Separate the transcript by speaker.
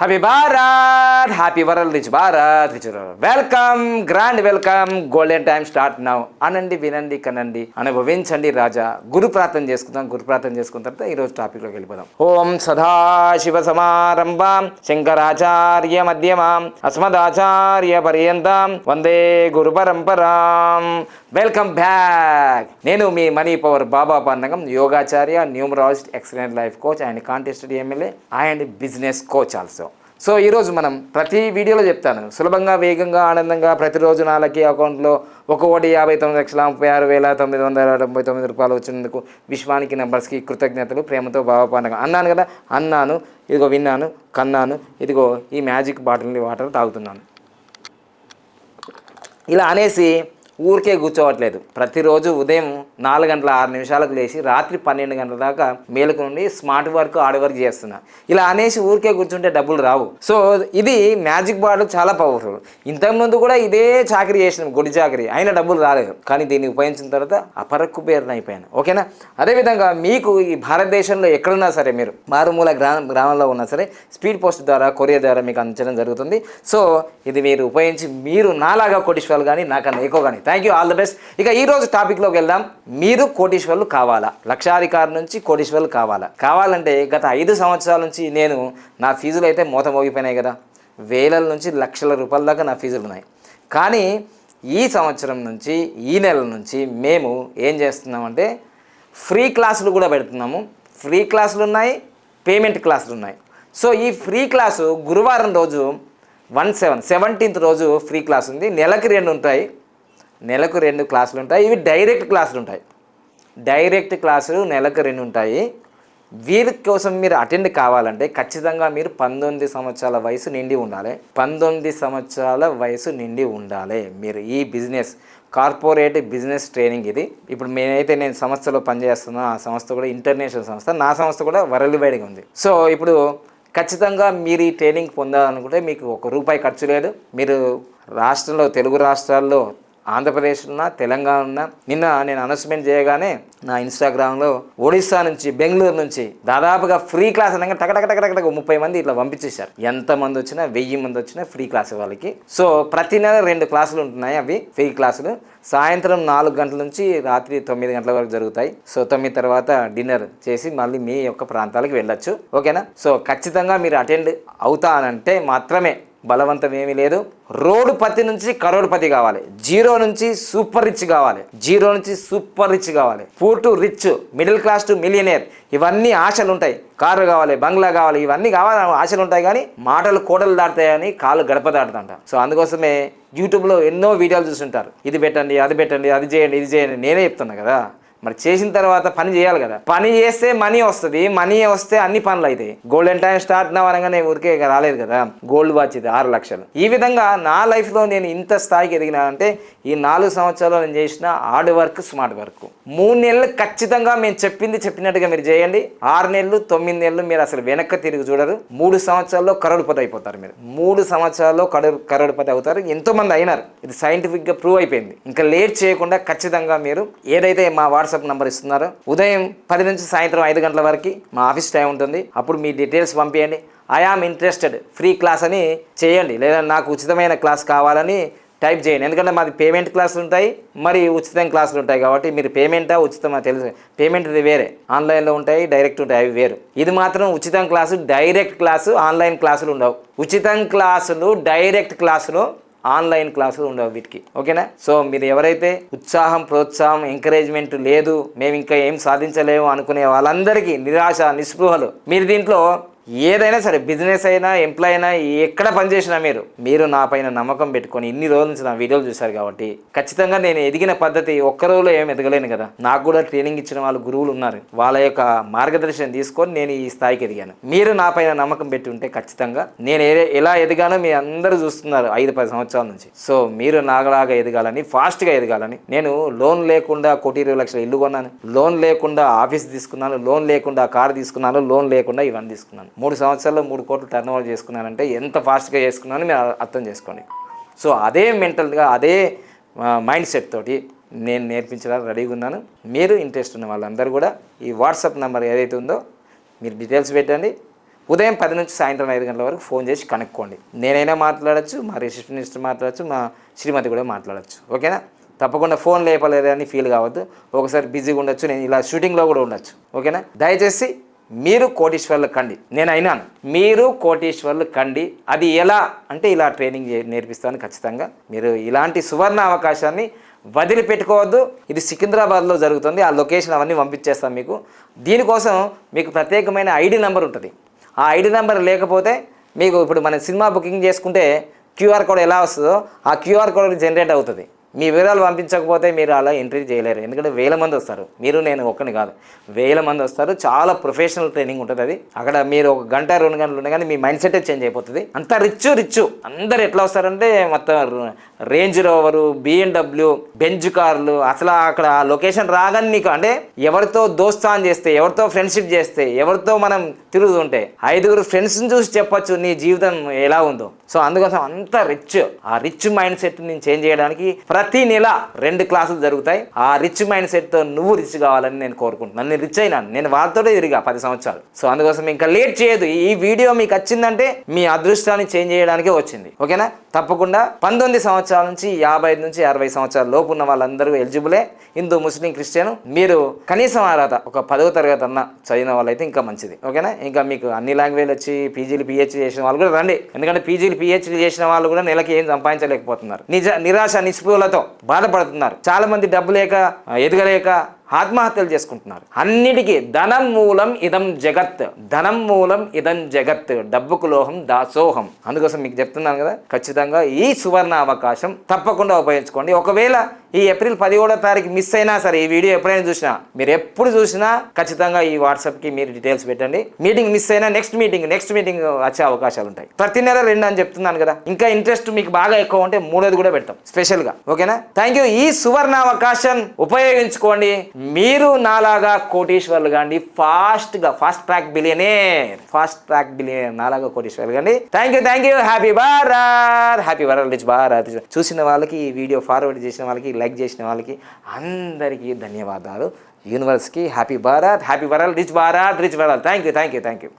Speaker 1: Happy Bharat, happy world, rich Bharat, rich welcome, grand welcome. Golden time start now. అనండి, వినండి, కనండి, అనుభవించండి రాజా. గురు ప్రార్థన చేసుకుందాం. గురు ప్రార్థన చేసుకున్న తర్వాత ఈరోజు టాపిక్లోకి వెళ్ళిపోదాం. ఓం సదాశివ సమారంభాం శంకరాచార్య మధ్యమాం అస్మదాచార్య పర్యంతం వందే గురు పరంపరాం. Welcome back. నేను మీ మనీ పవర్ బాబా పండగం, యోగాచార్య, numerologist, excellent life coach and contested MLA and business coach also. So ఈరోజు మనం ప్రతి వీడియోలో చెప్తాను, సులభంగా, వేగంగా, ఆనందంగా ప్రతిరోజు నా లక్కీ అకౌంట్లో 1,59,36,999 రూపాయలు వచ్చినందుకు విశ్వానికి నెంబర్స్కి కృతజ్ఞతలు, ప్రేమతో బాబా పండగ. అన్నాను కదా, అన్నాను, ఇదిగో విన్నాను, కన్నాను, ఇదిగో ఈ మ్యాజిక్ బాటిల్ని వాటర్ తాగుతున్నాను. ఇలా అనేసి ఊరికే కూర్చోవట్లేదు. ప్రతిరోజు ఉదయం 4 గంటల 6 నిమిషాలకు లేచి రాత్రి 12 గంటల దాకా మేలుకు నుండి స్మార్ట్ వర్క్, హార్డ్ వర్క్ చేస్తున్నా. ఇలా అనేసి ఊరికే కూర్చుంటే డబ్బులు రావు. సో ఇది మ్యాజిక్ బాటిల్ చాలా పవర్ఫుల్. ఇంతకుముందు కూడా ఇదే చాకరీ చేసినాం, గుడి చాకరీ, అయినా డబ్బులు రాలేదు. కానీ దీన్ని ఉపయోగించిన తర్వాత అపరకు పేరున అయిపోయాను. ఓకేనా? అదేవిధంగా మీకు ఈ భారతదేశంలో ఎక్కడున్నా సరే, మీరు మారుమూల గ్రామంలో ఉన్నా సరే, స్పీడ్ పోస్ట్ ద్వారా, కొరియర్ ద్వారా మీకు అందించడం జరుగుతుంది. సో ఇది మీరు ఉపయోగించి మీరు నాలాగా కోటీశ్వర్లు కానీ, నాకన్నా ఎక్కువ కానీ. Thank you, all the best. ఇక ఈరోజు టాపిక్లోకి వెళ్దాం. మీరు కోటీశ్వర్లు కావాలా? లక్షాధికారి నుంచి కోటీశ్వర్లు కావాలంటే గత 5 సంవత్సరాల నుంచి నేను నా ఫీజులు అయితే మూత మోగిపోయినాయి కదా. వేల నుంచి లక్షల రూపాయల దాకా నా ఫీజులు ఉన్నాయి. కానీ ఈ సంవత్సరం నుంచి, ఈ నెల నుంచి మేము ఏం చేస్తున్నామంటే ఫ్రీ క్లాసులు కూడా పెడుతున్నాము. ఫ్రీ క్లాసులు ఉన్నాయి, పేమెంట్ క్లాసులు ఉన్నాయి. సో ఈ ఫ్రీ క్లాసు గురువారం రోజు 17th రోజు ఫ్రీ క్లాస్ ఉంది. నెలకు 2 ఉంటాయి. నెలకు 2 క్లాసులు ఉంటాయి. ఇవి డైరెక్ట్ క్లాసులు ఉంటాయి. డైరెక్ట్ క్లాసులు నెలకు 2 ఉంటాయి. వీరి కోసం మీరు అటెండ్ కావాలంటే ఖచ్చితంగా మీరు 19 సంవత్సరాల వయసు నిండి ఉండాలి. 19 సంవత్సరాల వయసు నిండి ఉండాలి. మీరు ఈ బిజినెస్, కార్పొరేట్ బిజినెస్ ట్రైనింగ్ ఇది. ఇప్పుడు నేను సంస్థలో పనిచేస్తున్నా, ఆ సంస్థ కూడా ఇంటర్నేషనల్ సంస్థ. నా సంస్థ కూడా వరల్డ్ వైడ్గా ఉంది. సో ఇప్పుడు ఖచ్చితంగా మీరు ఈ ట్రైనింగ్ పొందాలనుకుంటే మీకు ₹1 ఖర్చు లేదు. మీరు రాష్ట్రంలో, తెలుగు రాష్ట్రాల్లో, ఆంధ్రప్రదేశ్ ఉన్నా, తెలంగాణ ఉన్నా, నిన్న నేను అనౌన్స్మెంట్ చేయగానే నా ఇన్స్టాగ్రామ్లో ఒడిస్సా నుంచి, బెంగళూరు నుంచి దాదాపుగా ఫ్రీ క్లాస్ అనగా టకటక 30 మంది ఇట్లా పంపించేశారు. ఎంతమంది వచ్చినా, 1000 మంది వచ్చినా ఫ్రీ క్లాస్ వాళ్ళకి. సో ప్రతి నెల 2 క్లాసులు ఉంటున్నాయి. అవి ఫ్రీ క్లాసులు సాయంత్రం 4 గంటల నుంచి రాత్రి 9 గంటల వరకు జరుగుతాయి. సో 9 తర్వాత డిన్నర్ చేసి మళ్ళీ మీ యొక్క ప్రాంతాలకు వెళ్ళొచ్చు. ఓకేనా? సో ఖచ్చితంగా మీరు అటెండ్ అవుతానంటే మాత్రమే, బలవంతం ఏమీ లేదు. రోడ్డుపతి నుంచి కరోడ్పతి కావాలి, 0 నుంచి సూపర్ రిచ్ కావాలి, 0 నుంచి సూపర్ రిచ్ కావాలి, poor to rich, middle class to millionaire. ఇవన్నీ ఆశలు ఉంటాయి. కారు కావాలి, బంగ్లా కావాలి, ఇవన్నీ కావాలి, ఆశలు ఉంటాయి. కానీ మాటలు కోటలు దాటుతాయని కాళ్ళు గడప దాటుతుంట. సో అందుకోసమే యూట్యూబ్లో ఎన్నో వీడియోలు చూస్తుంటారు. ఇది పెట్టండి, అది పెట్టండి, అది చేయండి, ఇది చేయండి. నేనే చెప్తున్నా కదా. మరి చేసిన తర్వాత పని చేయాలి కదా. పని చేస్తే మనీ వస్తుంది. మనీ వస్తే అన్ని పనులు అవుతాయి. గోల్డెన్ టైం స్టార్ట్ నా అనగానే ఊరికే రాలేదు కదా. గోల్డ్ వాచ్ ఇది 6 లక్షలు. ఈ విధంగా నా లైఫ్లో నేను ఇంత స్థాయికి ఎదిగినా అంటే ఈ 4 సంవత్సరాలు నేను చేసిన హార్డ్ వర్క్, స్మార్ట్ వర్క్. 3 నెలలు ఖచ్చితంగా మేము చెప్పినట్టుగా మీరు చేయండి. 6 నెలలు, 9 నెలలు మీరు అసలు వెనక్కి తిరిగి చూడరు. 3 సంవత్సరాల్లో కరోడ్పతి అయిపోతారు. మీరు 3 సంవత్సరాల్లో కరోడ్పతి అవుతారు. ఎంతోమంది అయినారు. ఇది సైంటిఫిక్గా ప్రూవ్ అయిపోయింది. ఇంకా లేట్ చేయకుండా ఖచ్చితంగా మీరు ఏదైతే మా వాట్సాప్ నంబర్ ఇస్తున్నారో, ఉదయం 10 నుంచి సాయంత్రం 5 గంటల వరకు మా ఆఫీస్ టైం ఉంటుంది. అప్పుడు మీ డీటెయిల్స్ పంపించండి. I am interested free class అని చేయండి, లేదా నాకు ఉచితమైన క్లాస్ కావాలని టైప్ చేయండి. ఎందుకంటే మాది పేమెంట్ క్లాసులు ఉంటాయి, మరి ఉచితం క్లాసులు ఉంటాయి. కాబట్టి మీరు పేమెంటా ఉచితమా తెలుసు. పేమెంట్ ఇది వేరే, ఆన్లైన్లో ఉంటాయి, డైరెక్ట్ ఉంటాయి, అవి వేరు. ఇది మాత్రం ఉచితం క్లాసు, డైరెక్ట్ క్లాసు, ఆన్లైన్ క్లాసులు ఉండవు. ఉచితం క్లాసులు, డైరెక్ట్ క్లాసులు, ఆన్లైన్ క్లాసులు ఉండవు వీటికి. ఓకేనా? సో మీరు ఎవరైతే ఉత్సాహం, ప్రోత్సాహం, ఎంకరేజ్మెంట్ లేదు, మేము ఇంకా ఏం సాధించలేము అనుకునే వాళ్ళందరికీ నిరాశ, నిస్పృహలు, మీరు దీంట్లో ఏదైనా సరే, బిజినెస్ అయినా, ఎంప్లాయ్ అయినా, ఎక్కడ పనిచేసినా మీరు నా పైన నమ్మకం పెట్టుకొని ఇన్ని రోజుల నుంచి నా వీడియోలు చూశారు కాబట్టి ఖచ్చితంగా నేను ఎదిగిన పద్ధతి ఒక్క రోజులో ఏం ఎదగలేను కదా. నాకు కూడా ట్రైనింగ్ ఇచ్చిన వాళ్ళు, గురువులు ఉన్నారు. వాళ్ళ యొక్క మార్గదర్శనం తీసుకొని నేను ఈ స్థాయికి ఎదిగాను. మీరు నా పైన నమ్మకం పెట్టి ఉంటే ఖచ్చితంగా నేను ఎలా ఎదిగానో మీ అందరూ చూస్తున్నారు 5-10 సంవత్సరాల నుంచి. సో మీరు నాగలాగా ఎదగాలని, ఫాస్ట్గా ఎదగాలని, నేను లోన్ లేకుండా 1,20,00,000 ఇల్లు కొన్నాను, లోన్ లేకుండా ఆఫీస్ తీసుకున్నాను, లోన్ లేకుండా కారు తీసుకున్నాను, లోన్ లేకుండా ఇవన్నీ తీసుకున్నాను. 3 సంవత్సరాల్లో 3 కోట్లు టర్న్ ఓవర్ చేసుకున్నానంటే ఎంత ఫాస్ట్గా చేసుకున్నానో మీరు అర్థం చేసుకోండి. సో అదే మెంటల్గా, అదే మైండ్ సెట్ తోటి నేను నేర్పించడానికి రెడీగా ఉన్నాను. మీరు ఇంట్రెస్ట్ ఉన్న వాళ్ళందరూ కూడా ఈ వాట్సాప్ నెంబర్ ఏదైతే ఉందో మీరు డీటెయిల్స్ పెట్టండి. ఉదయం 10 నుంచి సాయంత్రం 5 గంటల వరకు ఫోన్ చేసి కనుక్కోండి. నేనైనా మాట్లాడచ్చు, మా రిసెప్షనిస్ట్ మాట్లాడచ్చు, మా శ్రీమతి కూడా మాట్లాడచ్చు. ఓకేనా? తప్పకుండా ఫోన్ లేపలేదని ఫీల్ కావద్దు. ఒకసారి బిజీగా ఉండొచ్చు, నేను ఇలా షూటింగ్లో కూడా ఉండొచ్చు. ఓకేనా? దయచేసి మీరు కోటీశ్వర్లు కండి. నేను అయినాను, మీరు కోటీశ్వర్లు కండి. అది ఎలా అంటే ఇలా ట్రైనింగ్ నేర్పిస్తాను ఖచ్చితంగా. మీరు ఇలాంటి సువర్ణ అవకాశాన్ని వదిలిపెట్టుకోవద్దు. ఇది సికింద్రాబాద్లో జరుగుతుంది. ఆ లొకేషన్ అవన్నీ పంపించేస్తాను మీకు. దీనికోసం మీకు ప్రత్యేకమైన ఐడి నెంబర్ ఉంటుంది. ఆ ఐడి నెంబర్ లేకపోతే మీకు ఇప్పుడు మన సినిమా బుకింగ్ చేసుకుంటే క్యూఆర్ కోడ్ ఎలా వస్తుందో ఆ క్యూఆర్ కోడ్ జనరేట్ అవుతుంది. మీ వివరాలు పంపించకపోతే మీరు అలా ఎంట్రీ చేయలేరు. ఎందుకంటే 1000 మంది వస్తారు. మీరు నేను ఒక్కని కాదు, 1000 మంది వస్తారు. చాలా ప్రొఫెషనల్ ట్రైనింగ్ ఉంటుంది. అది అక్కడ మీరు 1 గంట 2 గంటలు ఉండే కానీ మీ మైండ్ సెట్ చేంజ్ అయిపోతుంది. అంతా రిచ్ అందరు ఎట్లా వస్తారంటే మొత్తం రేంజ్ రోవరు, BMW, బెంజ్ కార్లు. అసలు అక్కడ ఆ లొకేషన్ రాగానే నీకు అంటే ఎవరితో దోస్తాన్ చేస్తే, ఎవరితో ఫ్రెండ్షిప్ చేస్తే, ఎవరితో మనం తిరుగుతుంటే 5 ఫ్రెండ్స్ని చూసి చెప్పొచ్చు నీ జీవితం ఎలా ఉందో. సో అందుకోసం అంత ఆ రిచ్ మైండ్ సెట్ నేను చేంజ్ చేయడానికి ప్రతి నెల 2 క్లాసులు జరుగుతాయి. ఆ రిచ్ మైండ్ సెట్తో నువ్వు రిచ్ కావాలని నేను కోరుకుంటున్నాను. నేను రిచ్ అయినాను, నేను వాళ్ళతోనే తిరిగా 10 సంవత్సరాలు. సో అందుకోసం ఇంకా లేట్ చేయదు. ఈ వీడియో మీకు వచ్చిందంటే మీ అదృష్టాన్ని చేంజ్ చేయడానికే వచ్చింది. ఓకేనా? తప్పకుండా 19 సంవత్సరాల నుంచి 55 నుంచి 60 సంవత్సరాల లోపు ఉన్న వాళ్ళందరూ ఎలిజిబులే. హిందూ, ముస్లిం, క్రిస్టియన్. మీరు కనీసం అర్హత ఒక 10వ తరగతి అన్న చదివిన వాళ్ళైతే ఇంకా మంచిది. ఓకేనా? ఇంకా మీకు అన్ని లాంగ్వేజ్ వచ్చి పీజీలు PhD చేసిన వాళ్ళు కూడా రండి. ఎందుకంటే పీజీలు PhD చేసిన వాళ్ళు కూడా నెలకి ఏం సంపాదించలేకపోతున్నారు. నిరాశ నిస్పృహలతో బాధపడుతున్నారు. చాలా మంది డబ్బు లేక, ఎదగలేక ఆత్మహత్యలు చేసుకుంటున్నారు. అన్నిటికీ ధనం మూలం ఇదం జగత్, ధనం మూలం ఇదం జగత్, డబ్బుకు లోహం దాసోహం. అందుకోసం మీకు చెప్తున్నాను కదా, ఖచ్చితంగా ఈ సువర్ణ అవకాశం తప్పకుండా ఉపయోగించుకోండి. ఒకవేళ ఈ ఏప్రిల్ 17వ తారీఖు మిస్ అయినా సరే, ఈ వీడియో ఎప్పుడైనా చూసినా, మీరు ఎప్పుడు చూసినా ఖచ్చితంగా ఈ వాట్సాప్కి మీరు డీటెయిల్స్ పెట్టండి. మీటింగ్ మిస్ అయినా నెక్స్ట్ మీటింగ్ వచ్చే అవకాశాలు ఉంటాయి. ప్రతి నెల 2 అని చెప్తున్నాను కదా. ఇంకా ఇంట్రెస్ట్ మీకు బాగా ఎక్కువ ఉంటే 3ది కూడా పెడతాం స్పెషల్గా. ఓకేనా? Thank you. ఈ సువర్ణ అవకాశం ఉపయోగించుకోండి. మీరు నాలాగా కోటీశ్వర్లు కాండి. ఫాస్ట్ ట్రాక్ బిలియనేర్ నాలాగా కోటీశ్వర్లు కాండి. Thank you. Happy Bharat rich Bharat. చూసిన వాళ్ళకి, ఈ వీడియో ఫార్వర్డ్ చేసిన వాళ్ళకి, లైక్ చేసిన వాళ్ళకి అందరికీ ధన్యవాదాలు. యూనివర్స్కి happy Bharat rich Bharat. Thank you.